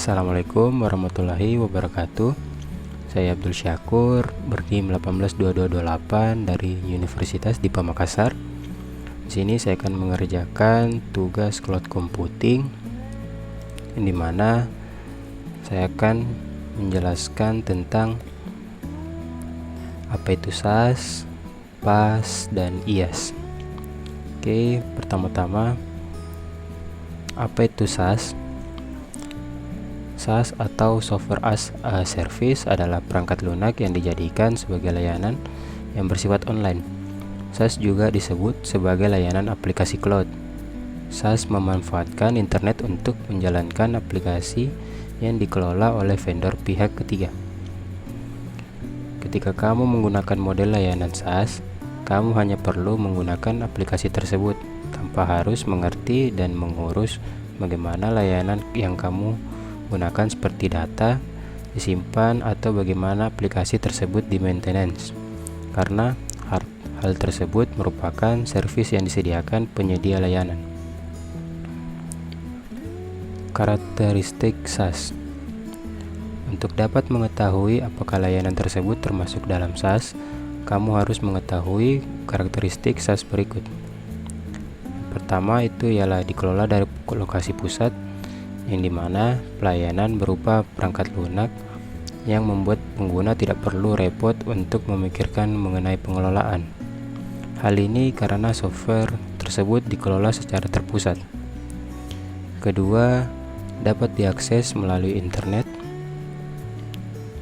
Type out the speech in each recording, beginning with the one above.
Assalamualaikum warahmatullahi wabarakatuh. Saya Abdul Syakur, berNIM 182228 dari Universitas Dipa Makassar. Di sini saya akan mengerjakan tugas cloud computing, di mana saya akan menjelaskan tentang apa itu SAS, PAS, dan IaaS. Oke, pertama-tama apa itu SAS? SAS atau Software as a Service adalah perangkat lunak yang dijadikan sebagai layanan yang bersifat online. SAS juga disebut sebagai layanan aplikasi cloud. SAS memanfaatkan internet untuk menjalankan aplikasi yang dikelola oleh vendor pihak ketiga. Ketika kamu menggunakan model layanan SAS, kamu hanya perlu menggunakan aplikasi tersebut tanpa harus mengerti dan mengurus bagaimana layanan yang kamu gunakan seperti data disimpan atau bagaimana aplikasi tersebut di maintenance, karena hal tersebut merupakan servis yang disediakan penyedia layanan. Karakteristik SAS. Untuk dapat mengetahui apakah layanan tersebut termasuk dalam SAS, kamu harus mengetahui karakteristik SAS berikut. Pertama itu ialah dikelola dari lokasi pusat, yang dimana pelayanan berupa perangkat lunak yang membuat pengguna tidak perlu repot untuk memikirkan mengenai pengelolaan. Hal ini karena software tersebut dikelola secara terpusat. Kedua, dapat diakses melalui internet.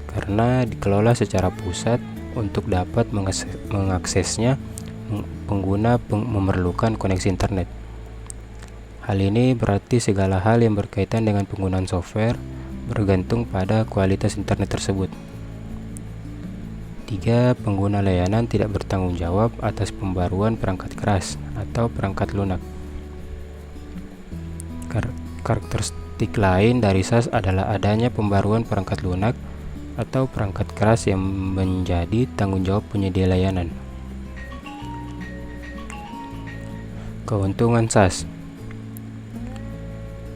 Karena dikelola secara pusat, untuk dapat mengaksesnya, pengguna memerlukan koneksi internet. Hal ini berarti segala hal yang berkaitan dengan penggunaan software bergantung pada kualitas internet tersebut. 3. Pengguna layanan tidak bertanggung jawab atas pembaruan perangkat keras atau perangkat lunak. Karakteristik lain dari SAS adalah adanya pembaruan perangkat lunak atau perangkat keras yang menjadi tanggung jawab penyedia layanan. Keuntungan SAS.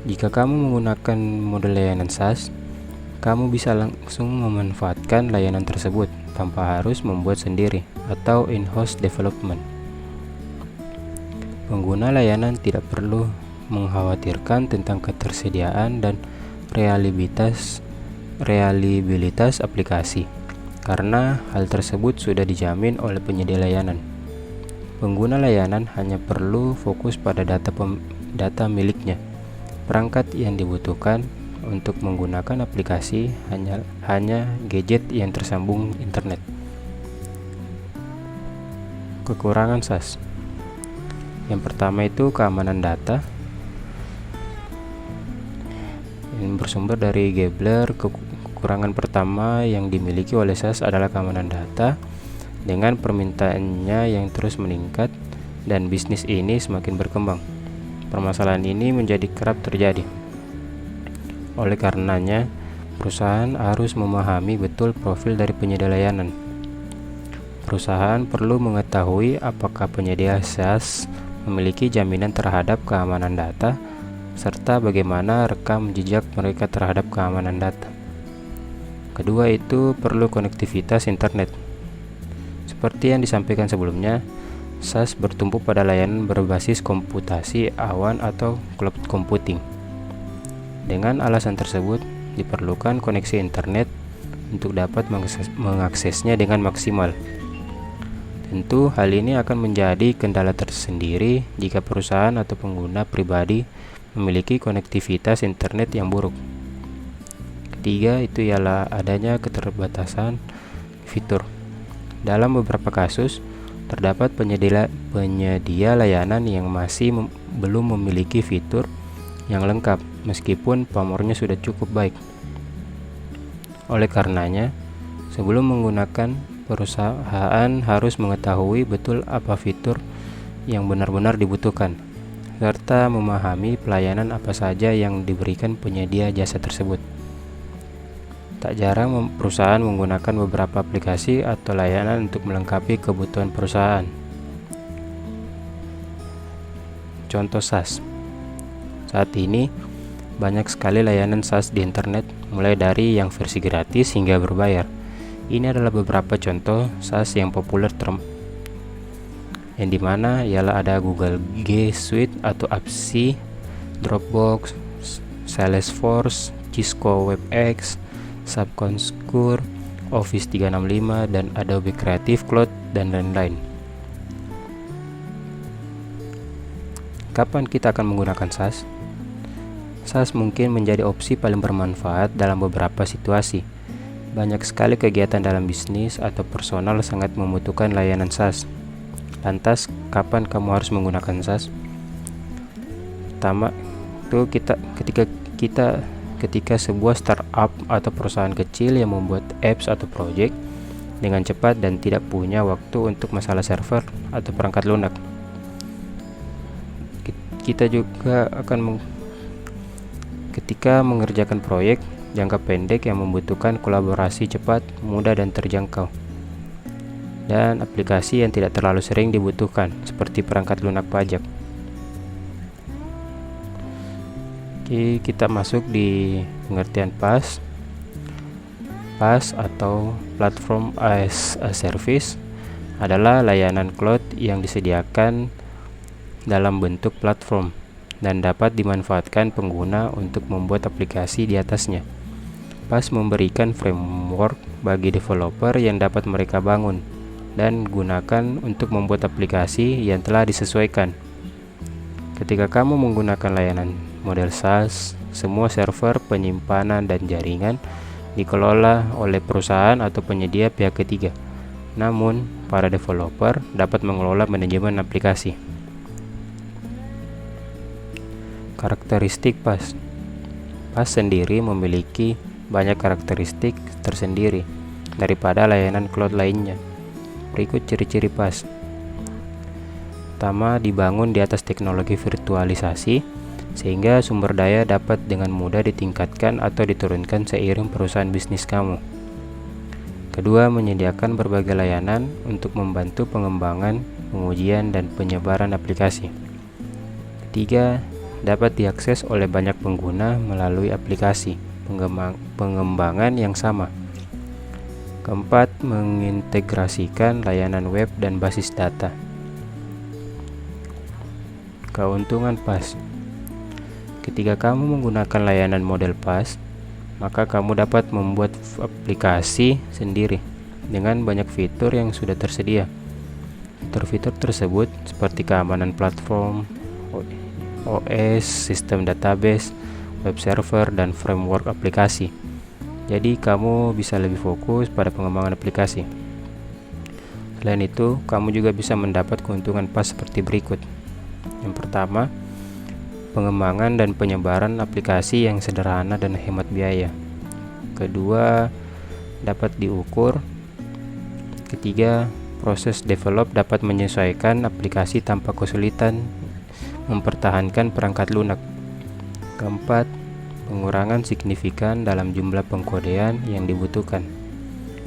Jika kamu menggunakan model layanan SAS, kamu bisa langsung memanfaatkan layanan tersebut tanpa harus membuat sendiri atau in-house development. Pengguna layanan tidak perlu mengkhawatirkan tentang ketersediaan dan reliabilitas aplikasi, karena hal tersebut sudah dijamin oleh penyedia layanan. Pengguna layanan hanya perlu fokus pada data miliknya. Perangkat yang dibutuhkan untuk menggunakan aplikasi hanya gadget yang tersambung internet. Kekurangan SAS. Yang pertama itu keamanan data, yang bersumber dari Gabler. Kekurangan pertama yang dimiliki oleh SAS adalah keamanan data. Dengan permintaannya yang terus meningkat dan bisnis ini semakin berkembang, permasalahan ini menjadi kerap terjadi. Oleh karenanya, perusahaan harus memahami betul profil dari penyedia layanan. Perusahaan perlu mengetahui apakah penyedia SAS memiliki jaminan terhadap keamanan data, serta bagaimana rekam jejak mereka terhadap keamanan data. Kedua itu perlu konektivitas internet. Seperti yang disampaikan sebelumnya, SAS bertumpu pada layanan berbasis komputasi awan atau cloud computing. Dengan alasan tersebut, diperlukan koneksi internet untuk dapat mengaksesnya dengan maksimal. Tentu, hal ini akan menjadi kendala tersendiri jika perusahaan atau pengguna pribadi memiliki konektivitas internet yang buruk. Ketiga, itu ialah adanya keterbatasan fitur. Dalam beberapa kasus, terdapat penyedia layanan yang masih belum memiliki fitur yang lengkap meskipun pamornya sudah cukup baik. Oleh karenanya, sebelum menggunakan, perusahaan harus mengetahui betul apa fitur yang benar-benar dibutuhkan, serta memahami pelayanan apa saja yang diberikan penyedia jasa tersebut. Tak jarang perusahaan menggunakan beberapa aplikasi atau layanan untuk melengkapi kebutuhan perusahaan. Contoh SAS. Saat ini, banyak sekali layanan SaaS di internet, mulai dari yang versi gratis hingga berbayar. Ini adalah beberapa contoh SaaS yang populer yang dimana ialah ada Google G Suite atau Apps, Dropbox, Salesforce, Cisco WebEx, SAP Concur, Office 365, dan Adobe Creative Cloud, dan lain-lain. Kapan kita akan menggunakan SaaS? SaaS mungkin menjadi opsi paling bermanfaat dalam beberapa situasi. Banyak sekali kegiatan dalam bisnis atau personal sangat membutuhkan layanan SaaS. Lantas, kapan kamu harus menggunakan SaaS? Pertama, itu ketika sebuah startup atau perusahaan kecil yang membuat apps atau project dengan cepat dan tidak punya waktu untuk masalah server atau perangkat lunak. Kita juga akan ketika mengerjakan proyek jangka pendek yang membutuhkan kolaborasi cepat, mudah, dan terjangkau, dan aplikasi yang tidak terlalu sering dibutuhkan seperti perangkat lunak pajak. Oke, kita masuk di pengertian PaaS. PaaS atau Platform as a Service adalah layanan cloud yang disediakan dalam bentuk platform dan dapat dimanfaatkan pengguna untuk membuat aplikasi di atasnya. PaaS memberikan framework bagi developer yang dapat mereka bangun dan gunakan untuk membuat aplikasi yang telah disesuaikan. Ketika kamu menggunakan layanan model SaaS, semua server, penyimpanan, dan jaringan dikelola oleh perusahaan atau penyedia pihak ketiga. Namun, para developer dapat mengelola manajemen aplikasi. Karakteristik PaaS. PaaS sendiri memiliki banyak karakteristik tersendiri daripada layanan cloud lainnya. Berikut ciri-ciri PaaS. Pertama, dibangun di atas teknologi virtualisasi sehingga sumber daya dapat dengan mudah ditingkatkan atau diturunkan seiring perusahaan bisnis kamu. Kedua, menyediakan berbagai layanan untuk membantu pengembangan, pengujian, dan penyebaran aplikasi. Ketiga, dapat diakses oleh banyak pengguna melalui aplikasi pengembangan yang sama. Keempat, mengintegrasikan layanan web dan basis data. Keuntungan PaaS. Ketika kamu menggunakan layanan model PaaS, maka kamu dapat membuat aplikasi sendiri dengan banyak fitur yang sudah tersedia. Fitur-fitur tersebut seperti keamanan platform, OS, sistem database, web server, dan framework aplikasi. Jadi kamu bisa lebih fokus pada pengembangan aplikasi. Selain itu, kamu juga bisa mendapat keuntungan PaaS seperti berikut. Yang pertama, pengembangan dan penyebaran aplikasi yang sederhana dan hemat biaya. Kedua, dapat diukur. Ketiga, proses develop dapat menyesuaikan aplikasi tanpa kesulitan mempertahankan perangkat lunak. Keempat, pengurangan signifikan dalam jumlah pengkodean yang dibutuhkan.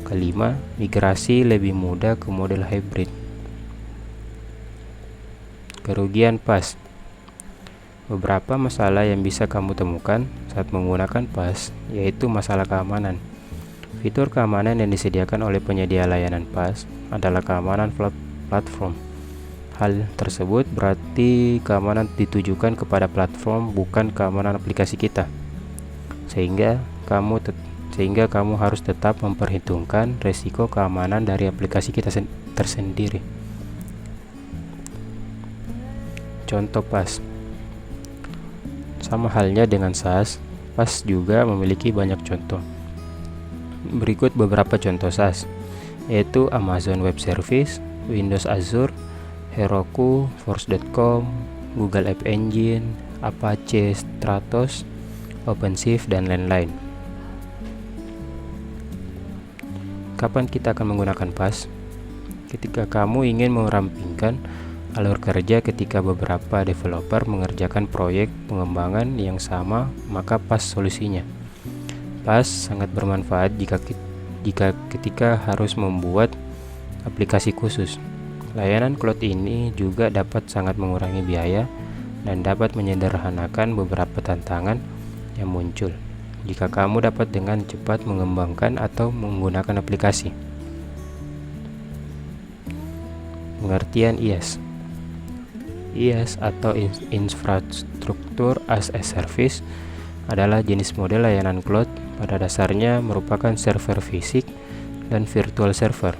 Kelima, migrasi lebih mudah ke model hybrid. Kerugian PaaS. Beberapa masalah yang bisa kamu temukan saat menggunakan PaaS, yaitu masalah keamanan. Fitur keamanan yang disediakan oleh penyedia layanan PaaS adalah keamanan platform. Hal tersebut berarti keamanan ditujukan kepada platform, bukan keamanan aplikasi kita. Sehingga kamu harus tetap memperhitungkan risiko keamanan dari aplikasi kita tersendiri. Contoh PaaS. Sama halnya dengan SaaS, PaaS juga memiliki banyak contoh. Berikut beberapa contoh SaaS, yaitu Amazon Web Service, Windows Azure, Heroku, Force.com, Google App Engine, Apache Stratos, OpenShift, dan lain-lain. Kapan kita akan menggunakan PaaS? Ketika kamu ingin merampingkan alur kerja ketika beberapa developer mengerjakan proyek pengembangan yang sama, maka PaaS solusinya. PaaS sangat bermanfaat jika ketika harus membuat aplikasi khusus. Layanan cloud ini juga dapat sangat mengurangi biaya dan dapat menyederhanakan beberapa tantangan yang muncul jika kamu dapat dengan cepat mengembangkan atau menggunakan aplikasi. Pengertian IaaS. IaaS atau Infrastructure as a Service adalah jenis model layanan cloud, pada dasarnya merupakan server fisik dan virtual server.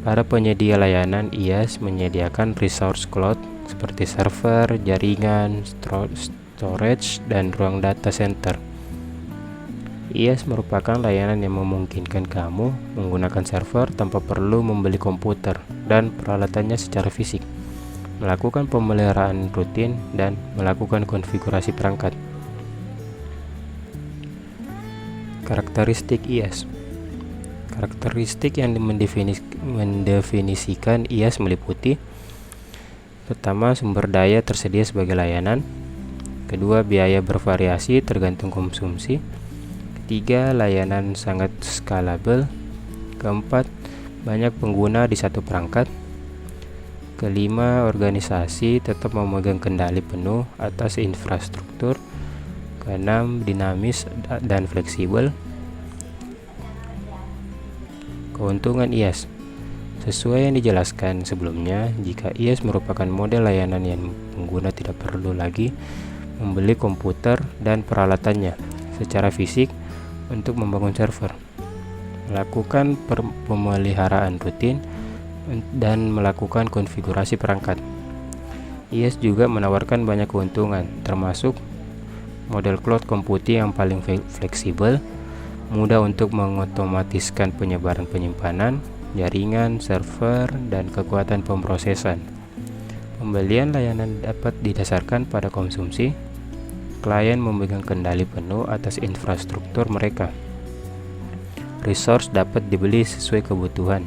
Para penyedia layanan IaaS menyediakan resource cloud seperti server, jaringan, storage, dan ruang data center. IaaS merupakan layanan yang memungkinkan kamu menggunakan server tanpa perlu membeli komputer dan peralatannya secara fisik, melakukan pemeliharaan rutin, dan melakukan konfigurasi perangkat. Karakteristik IaaS. Karakteristik yang mendefinisikan IaaS meliputi: pertama, sumber daya tersedia sebagai layanan. Kedua, biaya bervariasi tergantung konsumsi. Ketiga, layanan sangat scalable. Keempat, banyak pengguna di satu perangkat. Kelima, organisasi tetap memegang kendali penuh atas infrastruktur. Keenam, dinamis dan fleksibel. Keuntungan IaaS. Sesuai yang dijelaskan sebelumnya, jika IaaS merupakan model layanan yang pengguna tidak perlu lagi membeli komputer dan peralatannya secara fisik untuk membangun server, melakukan pemeliharaan rutin, dan melakukan konfigurasi perangkat. IaaS juga menawarkan banyak keuntungan, termasuk model cloud computing yang paling fleksibel, mudah untuk mengotomatiskan penyebaran penyimpanan, jaringan, server, dan kekuatan pemrosesan. Pembelian layanan dapat didasarkan pada konsumsi. Klien memegang kendali penuh atas infrastruktur mereka. Resource dapat dibeli sesuai kebutuhan.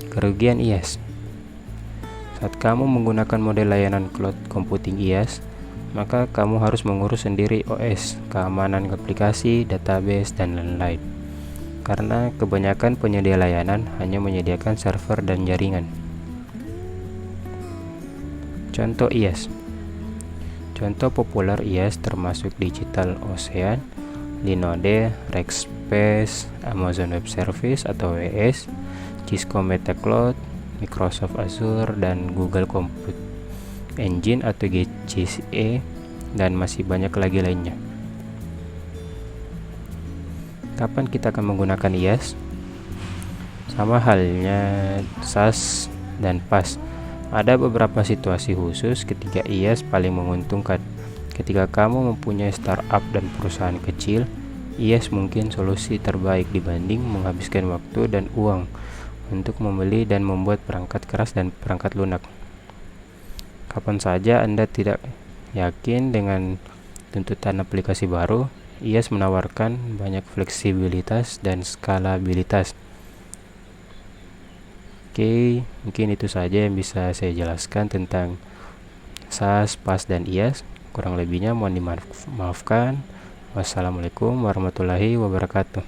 Kerugian IaaS. Saat kamu menggunakan model layanan cloud computing IaaS, maka kamu harus mengurus sendiri OS, keamanan aplikasi, database, dan lain-lain. Karena kebanyakan penyedia layanan hanya menyediakan server dan jaringan. Contoh IaaS. Contoh populer IaaS termasuk Digital Ocean, Linode, Rackspace, Amazon Web Service atau AWS, Cisco Meta Cloud, Microsoft Azure, dan Google Compute Engine atau GCE, dan masih banyak lagi lainnya. Kapan kita akan menggunakan IaaS? Sama halnya SaaS dan PaaS. Ada beberapa situasi khusus ketika IaaS paling menguntungkan. Ketika kamu mempunyai startup dan perusahaan kecil, IaaS mungkin solusi terbaik dibanding menghabiskan waktu dan uang untuk membeli dan membuat perangkat keras dan perangkat lunak. Kapan saja Anda tidak yakin dengan tuntutan aplikasi baru, IaaS menawarkan banyak fleksibilitas dan skalabilitas. Oke, mungkin itu saja yang bisa saya jelaskan tentang SaaS, PaaS, dan IaaS. Kurang lebihnya mohon dimaafkan. Wassalamualaikum warahmatullahi wabarakatuh.